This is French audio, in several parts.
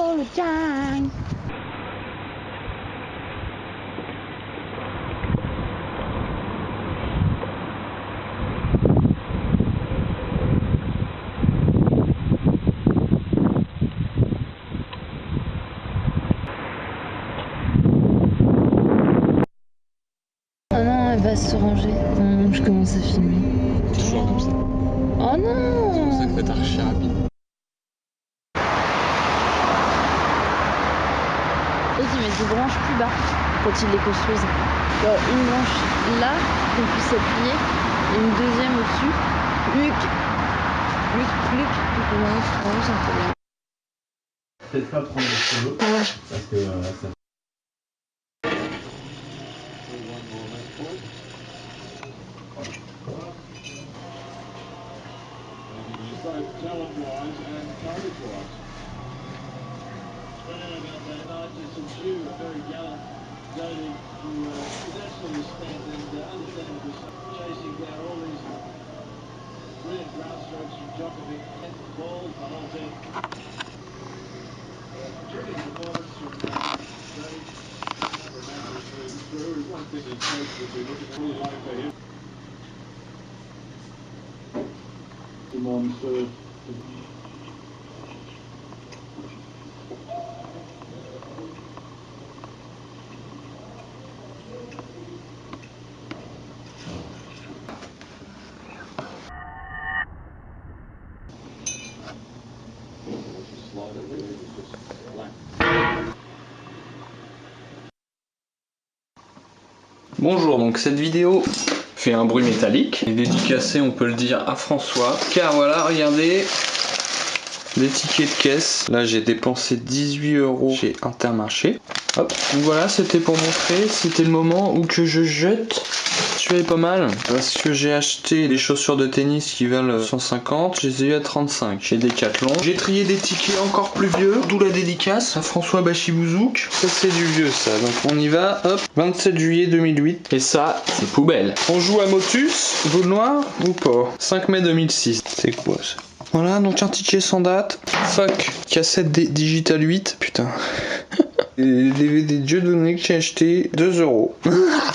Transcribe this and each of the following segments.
dans le gang. Oh non, elle va se ranger. Non, je commence à filmer. Toujours comme ça. Oh non! C'est pour ça que t'es archi rapide. Et tu mets des branches plus bas quand ils les construisent. Alors, une branche là, qu'on puisse appuyer, et une deuxième au-dessus. Luc, c'est un problème. Peut-être pas prendre les cheveux, parce que ça... Bonjour, donc cette vidéo fait un bruit métallique et dédicacé, on peut le dire, à François, car voilà, regardez les tickets de caisse. Là j'ai dépensé 18 € chez Intermarché. Hop, donc voilà, c'était pour montrer, c'était le moment où que je jette. Celui-là est pas mal parce que j'ai acheté des chaussures de tennis qui valent 150, je les ai eu à 35 chez Decathlon. J'ai trié des tickets encore plus vieux, d'où la dédicace à François Bachibouzouk. Ça c'est du vieux ça, donc on y va, hop, 27 juillet 2008. Et ça, c'est poubelle. On joue à Motus, boule noire ou pas? 5 mai 2006, c'est quoi ça? Voilà, donc un ticket sans date. Fuck, cassette Digital 8, putain. Les DVD de Dieudonné que j'ai acheté 2 €.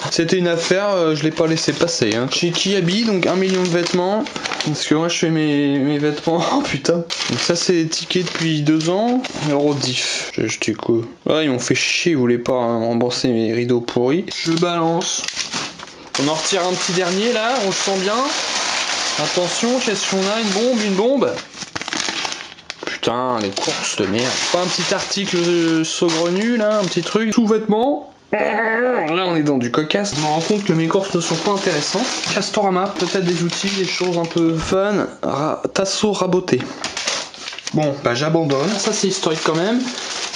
C'était une affaire, je l'ai pas laissé passer. Hein. Chez Kiabi, donc 1 million de vêtements. Parce que moi je fais mes vêtements. Oh putain. Donc ça c'est des tickets depuis 2 ans. Eurodif. J'ai acheté quoi? Ah, ils m'ont fait chier, ils voulaient pas rembourser mes rideaux pourris. Je balance. On en retire un petit dernier là, on le sent bien. Attention, qu'est-ce qu'on a? Une bombe. Putain, les courses de merde. Pas un petit article saugrenu là, un petit truc, sous-vêtements. Là on est dans du cocasse. Je me rends compte que mes courses ne sont pas intéressantes. Castorama, peut-être des outils, des choses un peu fun. Tasso raboté. Bon, bah j'abandonne. Ça c'est historique quand même.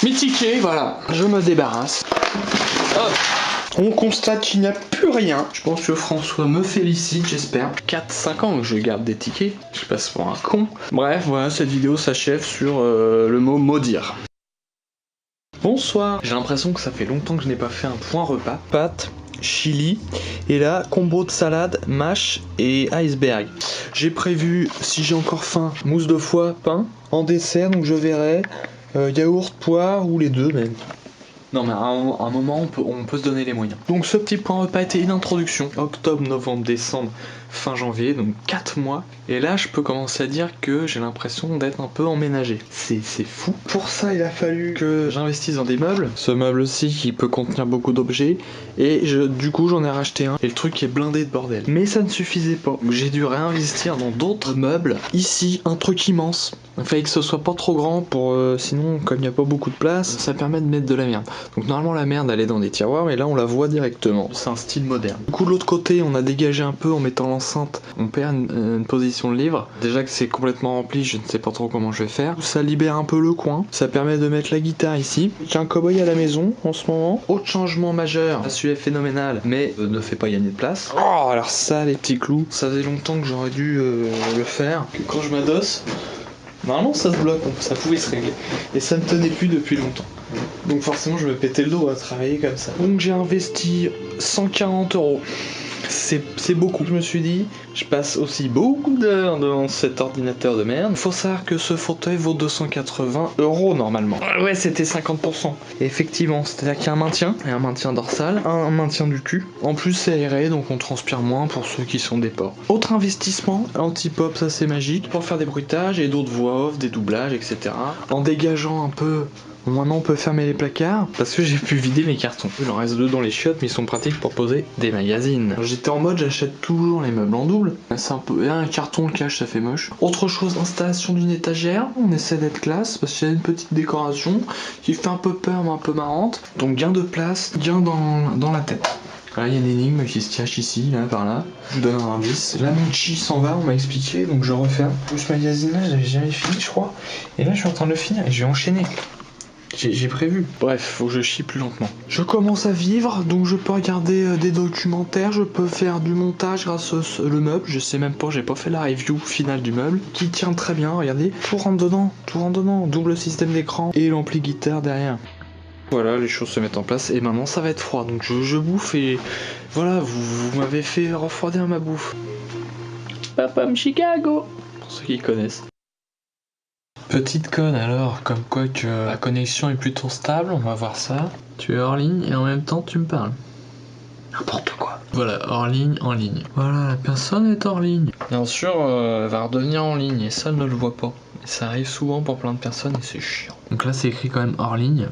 Mes tickets, voilà, je me débarrasse. Hop. On constate qu'il n'y a plus rien. Je pense que François me félicite, j'espère. 4-5 ans que je garde des tickets. Je passe pour un con. Bref, voilà, cette vidéo s'achève sur le mot maudire. Bonsoir. J'ai l'impression que ça fait longtemps que je n'ai pas fait un point repas. Pâtes, chili, et là, combo de salade, mâche et iceberg. J'ai prévu, si j'ai encore faim, mousse de foie, pain. En dessert, donc je verrai yaourt, poire ou les deux même. Non mais à un moment on peut se donner les moyens. Donc ce petit point repas était une introduction. Octobre, novembre, décembre, fin janvier, donc 4 mois. Et là je peux commencer à dire que j'ai l'impression d'être un peu emménagé. C'est fou. Pour ça il a fallu que j'investisse dans des meubles. Ce meuble-ci qui peut contenir beaucoup d'objets. Et du coup j'en ai racheté un. Et le truc est blindé de bordel. Mais ça ne suffisait pas. Donc j'ai dû réinvestir dans d'autres meubles. Ici un truc immense. Il fallait que ce soit pas trop grand pour sinon comme il n'y a pas beaucoup de place, ça permet de mettre de la merde. Donc normalement la merde elle est dans des tiroirs mais là on la voit directement. C'est un style moderne. Du coup de l'autre côté on a dégagé un peu en mettant l'enceinte. On perd une position de livre. Déjà que c'est complètement rempli, je ne sais pas trop comment je vais faire. Ça libère un peu le coin. Ça permet de mettre la guitare ici. J'ai un cow-boy à la maison en ce moment. Autre changement majeur. Celui-là est phénoménal mais ne fait pas gagner de place. Oh alors ça les petits clous. Ça faisait longtemps que j'aurais dû le faire. Que quand je m'adosse. Normalement ça se bloque, ça pouvait se régler. Et ça ne tenait plus depuis longtemps. Donc forcément je me pétais le dos à travailler comme ça. Donc j'ai investi 140 €. c'est beaucoup. Je me suis dit, je passe aussi beaucoup d'heures devant cet ordinateur de merde. Faut savoir que ce fauteuil vaut 280 € normalement. Ouais, c'était 50%. Et effectivement, c'est-à-dire qu'il y a un maintien dorsal, un maintien du cul. En plus, c'est aéré, donc on transpire moins pour ceux qui sont des porcs. Autre investissement, anti-pop, ça c'est magique, pour faire des bruitages et d'autres voix off, des doublages, etc. En dégageant un peu. Bon, maintenant on peut fermer les placards parce que j'ai pu vider mes cartons. Il en reste 2 dans les chiottes, mais ils sont pratiques pour poser des magazines. J'étais en mode j'achète toujours les meubles en double. C'est un peu un carton le cache, ça fait moche. Autre chose, installation d'une étagère. On essaie d'être classe parce qu'il y a une petite décoration qui fait un peu peur mais un peu marrante. Donc gain de place, gain dans la tête. Voilà, il y a une énigme qui se cache ici, là, par là. Je vous donne un indice. Là, mon chi s'en va, on m'a expliqué, donc je referme. Ce magazine-là, j'avais jamais fini, je crois. Et là, je suis en train de le finir et je vais enchaîner. J'ai prévu. Bref, faut que je chie plus lentement. Je commence à vivre, donc je peux regarder des documentaires, je peux faire du montage grâce au meuble. Je sais même pas, j'ai pas fait la review finale du meuble, qui tient très bien, regardez. Tout rentre dedans. Double système d'écran et l'ampli guitare derrière. Voilà, les choses se mettent en place et maintenant ça va être froid. Donc je bouffe et voilà, vous m'avez fait refroidir ma bouffe. Papam Chicago, pour ceux qui connaissent. Petite conne alors, comme quoi que la connexion est plutôt stable, on va voir ça. Tu es hors ligne et en même temps tu me parles. N'importe quoi. Voilà, hors ligne, en ligne. Voilà, la personne est hors ligne. Bien sûr, elle va redevenir en ligne et ça elle ne le voit pas. Et ça arrive souvent pour plein de personnes et c'est chiant. Donc là c'est écrit quand même hors ligne.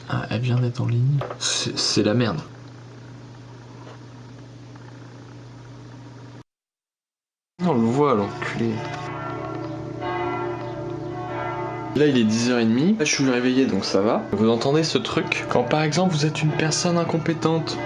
Ah, elle vient d'être en ligne. C'est la merde. On le voit l'enculé. Là il est 10h30, là je suis réveillé donc ça va. Vous entendez ce truc? Quand par exemple vous êtes une personne incompétente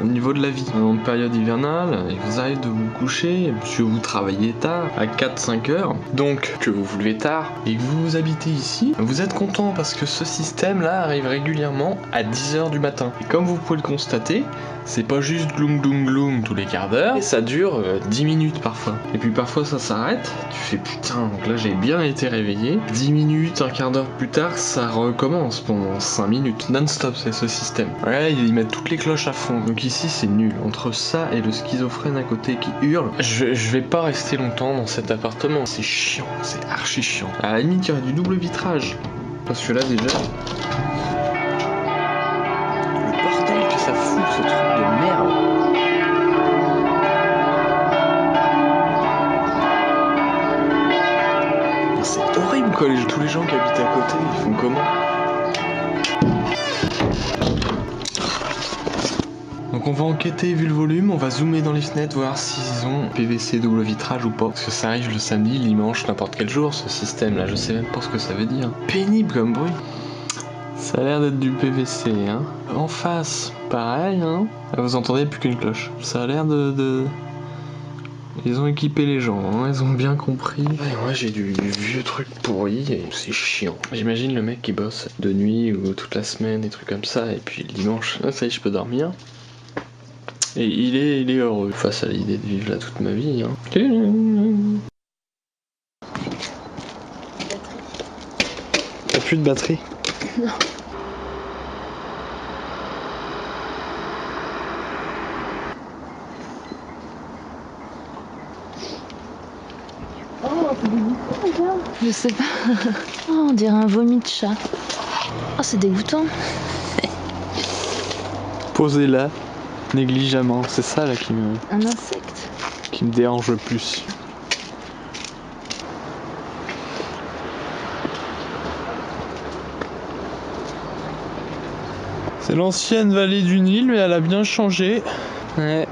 au niveau de la vie, en période hivernale, et vous arrivez de vous coucher, parce que vous travaillez tard, à 4-5 heures, donc que vous vous levez tard, et que vous habitez ici, vous êtes content parce que ce système là arrive régulièrement à 10h du matin. Et comme vous pouvez le constater, c'est pas juste gloom gloom gloom tous les quarts d'heure, et ça dure 10 minutes parfois. Et puis parfois ça s'arrête, tu fais putain, donc là j'ai bien été réveillé, 10 minutes, un quart d'heure plus tard, ça recommence pendant 5 minutes, non-stop c'est ce système. Ouais, ils mettent toutes les cloches à fond, donc ici c'est nul. Entre ça et le schizophrène à côté qui hurle, je vais pas rester longtemps dans cet appartement, c'est chiant, c'est archi chiant. À la limite il y aurait du double vitrage, parce que là déjà... ça fout ce truc de merde. C'est horrible quoi, tous les gens qui habitent à côté, ils font comment? Donc on va enquêter vu le volume, on va zoomer dans les fenêtres, voir s'ils ont PVC double vitrage ou pas. Parce que ça arrive le samedi, le dimanche, n'importe quel jour ce système là, je sais même pas ce que ça veut dire. Pénible comme bruit. Ça a l'air d'être du PVC, hein. En face, pareil, hein. Là, vous entendez plus qu'une cloche. Ça a l'air de... Ils ont équipé les gens, hein. Ils ont bien compris. Et moi, j'ai du vieux truc pourri et c'est chiant. J'imagine le mec qui bosse de nuit ou toute la semaine, des trucs comme ça, et puis le dimanche, ça y est, je peux dormir. Et il est heureux face à l'idée de vivre là toute ma vie, hein. T'as plus de batterie? Non. Oh, c'est dégoûtant, regarde. Je sais pas. Oh, on dirait un vomi de chat. Oh, c'est dégoûtant. Posez là, négligemment. C'est ça là Un insecte. Qui me dérange le plus. C'est l'ancienne vallée du Nil, mais elle a bien changé. Ouais.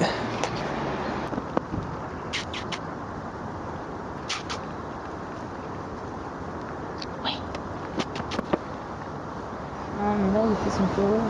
Non, mais là, il fait son taureau.